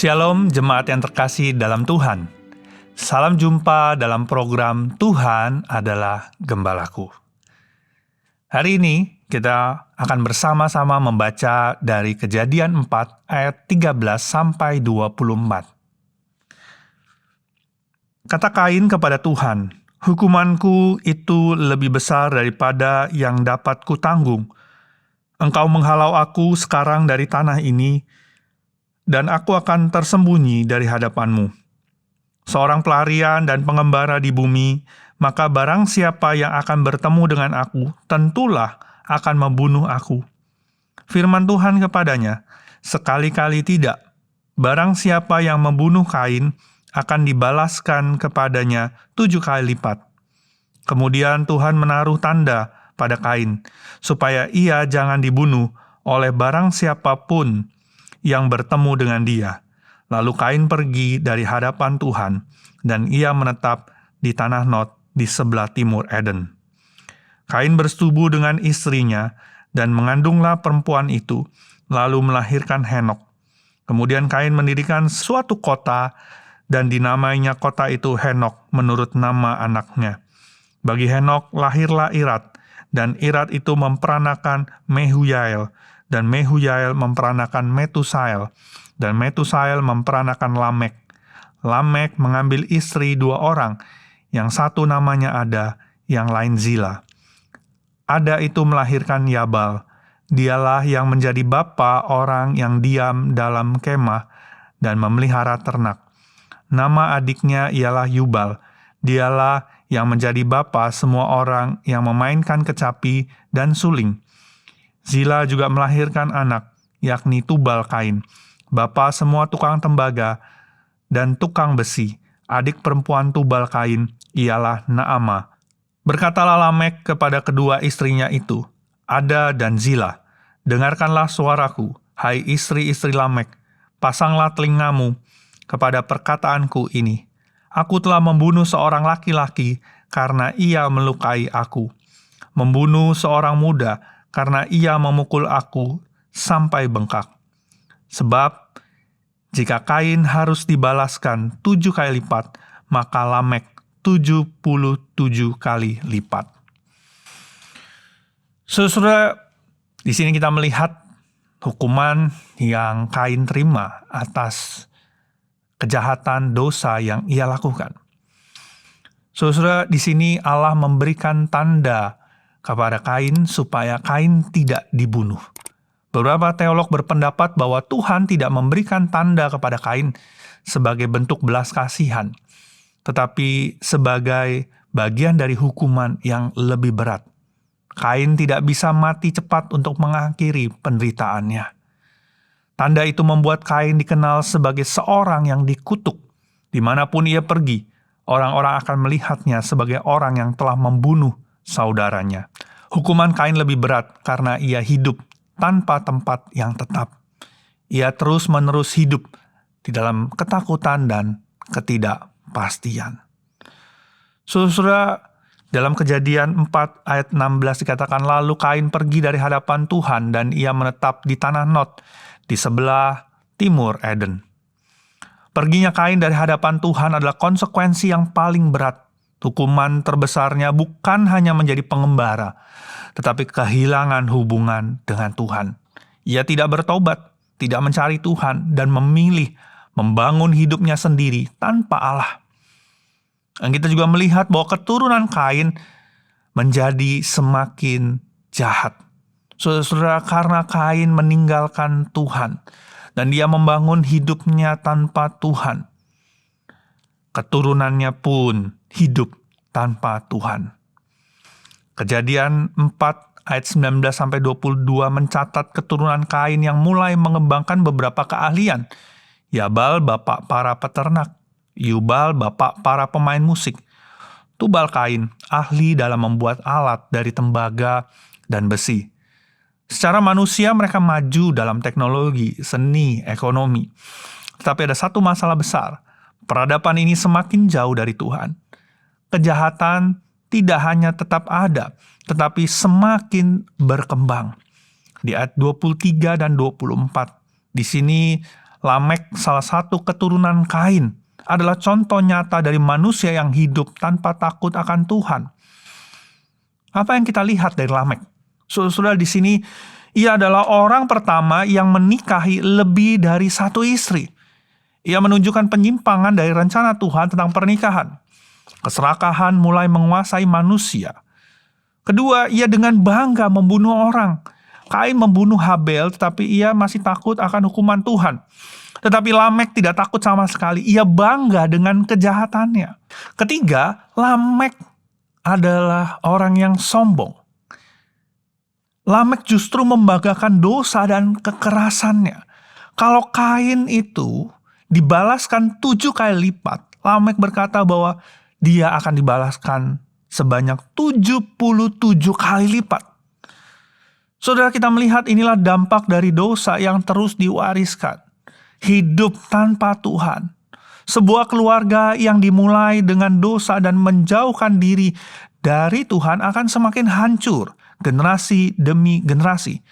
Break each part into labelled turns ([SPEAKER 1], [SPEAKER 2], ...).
[SPEAKER 1] Shalom jemaat yang terkasih dalam Tuhan. Salam jumpa dalam program Tuhan adalah Gembalaku. Hari ini kita akan bersama-sama membaca dari Kejadian 4 ayat 13 sampai 24. Kata Kain kepada Tuhan, "Hukumanku itu lebih besar daripada yang dapat kutanggung. Engkau menghalau aku sekarang dari tanah ini, dan aku akan tersembunyi dari hadapanmu. Seorang pelarian dan pengembara di bumi, maka barang siapa yang akan bertemu dengan aku, tentulah akan membunuh aku." Firman Tuhan kepadanya, "Sekali-kali tidak. Barang siapa yang membunuh Kain, akan dibalaskan kepadanya 7 kali lipat." Kemudian Tuhan menaruh tanda pada Kain, supaya ia jangan dibunuh oleh barang siapapun yang bertemu dengan dia. Lalu Kain pergi dari hadapan Tuhan, dan ia menetap di tanah Nod di sebelah timur Eden. Kain bersetubuh dengan istrinya, dan mengandunglah perempuan itu, lalu melahirkan Henok. Kemudian Kain mendirikan suatu kota, dan dinamainya kota itu Henok menurut nama anaknya. Bagi Henok lahirlah Irad, dan Irad itu memperanakan Mehujael, dan Mehujael memperanakan Metusael, dan Metusael memperanakan Lamek. Lamek mengambil istri 2 orang, yang satu namanya Ada, yang lain Zila. Ada itu melahirkan Yabal. Dialah yang menjadi bapa orang yang diam dalam kemah dan memelihara ternak. Nama adiknya ialah Yubal. Dialah yang menjadi bapa semua orang yang memainkan kecapi dan suling. Zila juga melahirkan anak, yakni Tubal Kain, bapa semua tukang tembaga dan tukang besi. Adik perempuan Tubal Kain ialah Naama. Berkatalah Lamek kepada kedua istrinya itu, Ada dan Zila, "Dengarkanlah suaraku, hai istri-istri Lamek, pasanglah telingamu kepada perkataanku ini. Aku telah membunuh seorang laki-laki karena ia melukai aku, membunuh seorang muda karena ia memukul aku sampai bengkak. Sebab jika Kain harus dibalaskan 7 kali lipat, maka Lamek 77 kali lipat." Saudara, di sini kita melihat hukuman yang Kain terima atas kejahatan dosa yang ia lakukan. Saudara, di sini Allah memberikan tanda kepada Kain supaya Kain tidak dibunuh. Beberapa teolog berpendapat bahwa Tuhan tidak memberikan tanda kepada Kain sebagai bentuk belas kasihan, tetapi sebagai bagian dari hukuman yang lebih berat. Kain tidak bisa mati cepat untuk mengakhiri penderitaannya. Tanda itu membuat Kain dikenal sebagai seorang yang dikutuk. Dimanapun ia pergi, orang-orang akan melihatnya sebagai orang yang telah membunuh saudaranya. Hukuman Kain lebih berat karena ia hidup tanpa tempat yang tetap. Ia terus-menerus hidup di dalam ketakutan dan ketidakpastian. Saudara, dalam Kejadian 4 ayat 16 dikatakan, "Lalu Kain pergi dari hadapan Tuhan, dan ia menetap di tanah Nod di sebelah timur Eden." Perginya Kain dari hadapan Tuhan adalah konsekuensi yang paling berat. Hukuman terbesarnya bukan hanya menjadi pengembara, tetapi kehilangan hubungan dengan Tuhan. Ia tidak bertobat, tidak mencari Tuhan, dan memilih membangun hidupnya sendiri tanpa Allah. Dan kita juga melihat bahwa keturunan Kain menjadi semakin jahat. Saudara, karena Kain meninggalkan Tuhan, dan dia membangun hidupnya tanpa Tuhan, keturunannya pun hidup tanpa Tuhan. Kejadian 4 ayat 19-22 mencatat keturunan Kain yang mulai mengembangkan beberapa keahlian. Yabal bapak para peternak, Yubal bapak para pemain musik, Tubal Kain ahli dalam membuat alat dari tembaga dan besi. Secara manusia mereka maju dalam teknologi, seni, ekonomi. Tetapi ada satu masalah besar. Peradaban ini semakin jauh dari Tuhan. Kejahatan tidak hanya tetap ada, tetapi semakin berkembang. Di ayat 23 dan 24, di sini Lamek, salah satu keturunan Kain, adalah contoh nyata dari manusia yang hidup tanpa takut akan Tuhan. Apa yang kita lihat dari Lamek? Saudara, di sini ia adalah orang pertama yang menikahi lebih dari satu istri. Ia menunjukkan penyimpangan dari rencana Tuhan tentang pernikahan. Keserakahan mulai menguasai manusia. Kedua, ia dengan bangga membunuh orang. Kain membunuh Habel, tetapi ia masih takut akan hukuman Tuhan. Tetapi Lamek tidak takut sama sekali. Ia bangga dengan kejahatannya. Ketiga, Lamek adalah orang yang sombong. Lamek justru membanggakan dosa dan kekerasannya. Kalau Kain itu dibalaskan 7 kali lipat, Lamek berkata bahwa dia akan dibalaskan sebanyak 77 kali lipat. Saudara, kita melihat inilah dampak dari dosa yang terus diwariskan. Hidup tanpa Tuhan. Sebuah keluarga yang dimulai dengan dosa dan menjauhkan diri dari Tuhan akan semakin hancur, generasi demi generasi.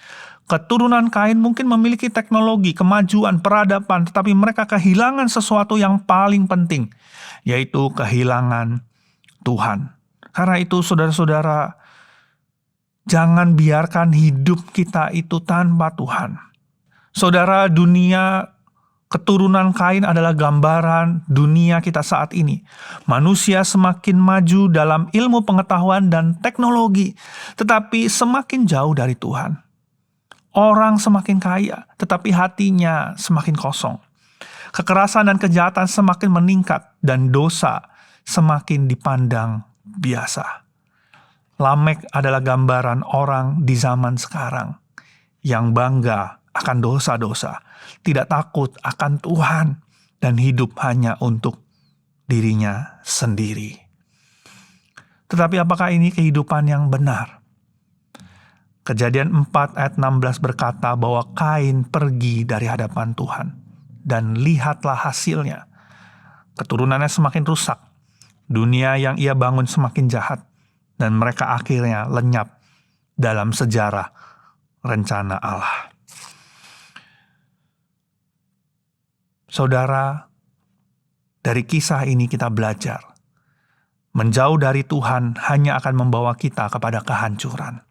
[SPEAKER 1] Keturunan Kain mungkin memiliki teknologi, kemajuan, peradaban, tetapi mereka kehilangan sesuatu yang paling penting, yaitu kehilangan Tuhan. Karena itu, saudara-saudara, jangan biarkan hidup kita itu tanpa Tuhan. Saudara, dunia keturunan Kain adalah gambaran dunia kita saat ini. Manusia semakin maju dalam ilmu pengetahuan dan teknologi, tetapi semakin jauh dari Tuhan. Orang semakin kaya, tetapi hatinya semakin kosong. Kekerasan dan kejahatan semakin meningkat, dan dosa semakin dipandang biasa. Lamek adalah gambaran orang di zaman sekarang yang bangga akan dosa-dosa, tidak takut akan Tuhan, dan hidup hanya untuk dirinya sendiri. Tetapi apakah ini kehidupan yang benar? Kejadian 4 ayat 16 berkata bahwa Kain pergi dari hadapan Tuhan, dan lihatlah hasilnya. Keturunannya semakin rusak, dunia yang ia bangun semakin jahat, dan mereka akhirnya lenyap dalam sejarah rencana Allah. Saudara, dari kisah ini kita belajar, menjauh dari Tuhan hanya akan membawa kita kepada kehancuran.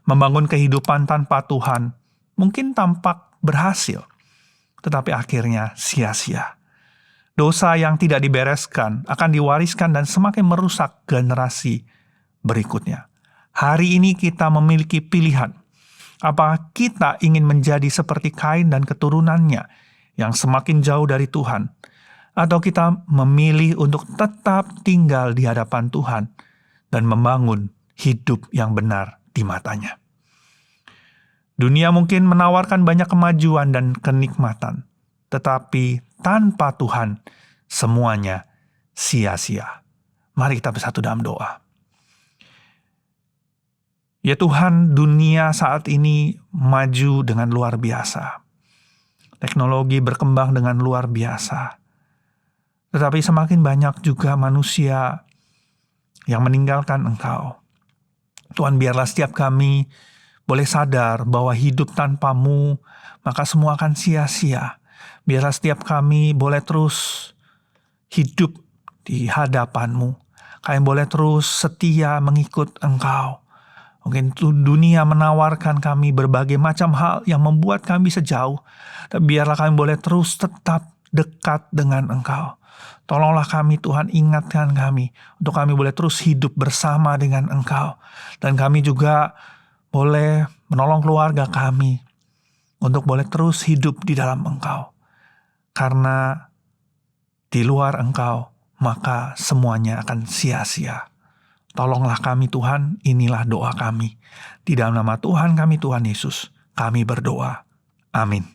[SPEAKER 1] Membangun kehidupan tanpa Tuhan mungkin tampak berhasil, tetapi akhirnya sia-sia. Dosa yang tidak dibereskan akan diwariskan dan semakin merusak generasi berikutnya. Hari ini kita memiliki pilihan. Apakah kita ingin menjadi seperti Kain dan keturunannya yang semakin jauh dari Tuhan? Atau kita memilih untuk tetap tinggal di hadapan Tuhan dan membangun hidup yang benar di matanya? Dunia mungkin menawarkan banyak kemajuan dan kenikmatan, tetapi tanpa Tuhan semuanya sia-sia. Mari kita bersatu dalam doa. Ya Tuhan, dunia saat ini maju dengan luar biasa. Teknologi berkembang dengan luar biasa. Tetapi semakin banyak juga manusia yang meninggalkan Engkau. Tuhan, biarlah setiap kami boleh sadar bahwa hidup tanpa-Mu, maka semua akan sia-sia. Biarlah setiap kami boleh terus hidup di hadapan-Mu. Kami boleh terus setia mengikut Engkau. Mungkin dunia menawarkan kami berbagai macam hal yang membuat kami bisa jauh. Tapi biarlah kami boleh terus tetap dekat dengan Engkau. Tolonglah kami Tuhan, ingatkan kami untuk kami boleh terus hidup bersama dengan Engkau. Dan kami juga boleh menolong keluarga kami untuk boleh terus hidup di dalam Engkau. Karena di luar Engkau, maka semuanya akan sia-sia. Tolonglah kami Tuhan, inilah doa kami. Di dalam nama Tuhan kami, Tuhan Yesus, kami berdoa. Amin.